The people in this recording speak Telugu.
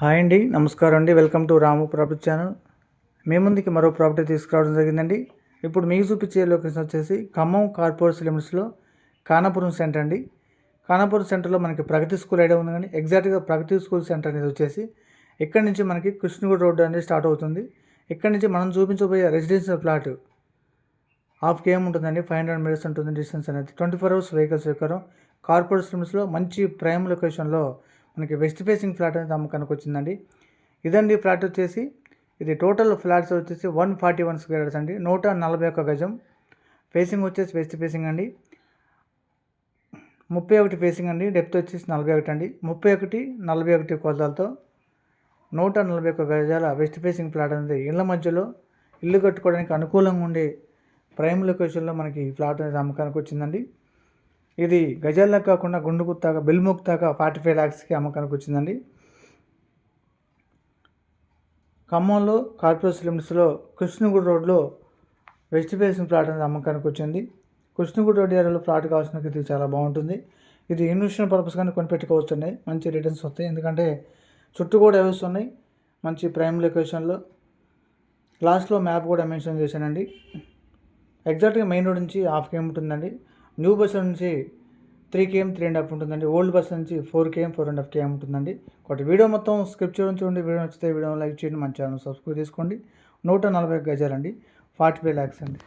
హాయ్ అండి, నమస్కారం అండి. Welcome to Ramu property channel. మీ ముందుకి మరో ప్రాపర్టీ తీసుకురావడం జరిగిందండి. ఇప్పుడు మీకు చూపించే లొకేషన్ వచ్చేసి ఖమ్మం కార్పొరేషన్ లిమిట్స్లో ఖానాపురం సెంటర్ అండి. ఖానాపురం సెంటర్లో మనకి ప్రగతి స్కూల్ ఐడియా ఉంది, కానీ ఎగ్జాక్ట్గా ప్రగతి స్కూల్ సెంటర్ అనేది వచ్చేసి ఇక్కడ నుంచి మనకి కృష్ణగుడి రోడ్డు అనేది స్టార్ట్ అవుతుంది. ఇక్కడ నుంచి మనం చూపించబోయే రెసిడెన్షియల్ ఫ్లాట్ హాఫ్ కేఎం ఉంటుందండి. 500 మీటర్స్ ఉంటుంది డిస్టెన్స్ అనేది. 24 hours వెహికల్స్ ఎక్కడం. కార్పొరేషన్ లిమిట్స్లో మంచి ప్రైమ్ లొకేషన్లో మనకి వెస్ట్ ఫేసింగ్ ఫ్లాట్ అనేది అమ్మకానికి వచ్చిందండి. ఇదండి ఫ్లాట్ వచ్చేసి. ఇది టోటల్ ఫ్లాట్స్ వచ్చేసి 141 స్క్వేర్ యార్డ్స్ అండి. 141 గజం. ఫేసింగ్ వచ్చేసి వెస్ట్ ఫేసింగ్ అండి. 31 ఫేసింగ్ అండి. డెప్త్ వచ్చేసి 41 అండి. 31, 41 కొలతలతో 141 గజాల వెస్ట్ ఫేసింగ్ ఫ్లాట్ అనేది ఇళ్ళ మధ్యలో ఇల్లు కట్టుకోవడానికి అనుకూలంగా ఉండే ప్రైమ్ లొకేషన్లో మనకి ఫ్లాట్ అనేది అమ్మకానికి వచ్చిందండి. ఇది గజాల్లో కాకుండా గుండుగుత్తాగా బిల్ముక్తాగా 45 lakhsకి అమ్మకానికి వచ్చిందండి. ఖమ్మంలో కార్పొరేషన్ లిమిట్స్లో కృష్ణగుడి రోడ్లో వెస్ట్ ఫేసింగ్ ఫ్లాట్ అనేది అమ్మకానికి వచ్చింది. కృష్ణగుడి రోడ్ ఏరియాలో ఫ్లాట్ కావాల్సిన ఇది చాలా బాగుంటుంది. ఇది ఇన్వెస్ట్మెంట్ పర్పస్ కానీ కొనిపెట్టుకోవచ్చున్నాయి. మంచి రిటర్న్స్ వస్తాయి, ఎందుకంటే చుట్టూ కూడా హౌస్ ఉన్నాయి. మంచి ప్రైమ్ లొకేషన్లో. లాస్ట్లో మ్యాప్ కూడా మెన్షన్ చేశానండి. ఎగ్జాక్ట్గా మెయిన్ రోడ్ నుంచి హాఫ్ కేఎం ఉంటుందండి. న్యూ బస్ నుంచి 3 km 3.5 ఉంటుందండి. ఓల్డ్ బస్ నుంచి 4 km 4.5 km ఉంటుందండి. ఒకటి వీడియో మొత్తం స్క్రిప్ట్ చేయడం చూడండి. వీడియో నచ్చితే వీడియో లైక్ చేయండి, మన ఛానల్ సబ్స్క్రైబ్ చేసుకోండి. 140 గజాలండి, 45 lakhs అండి.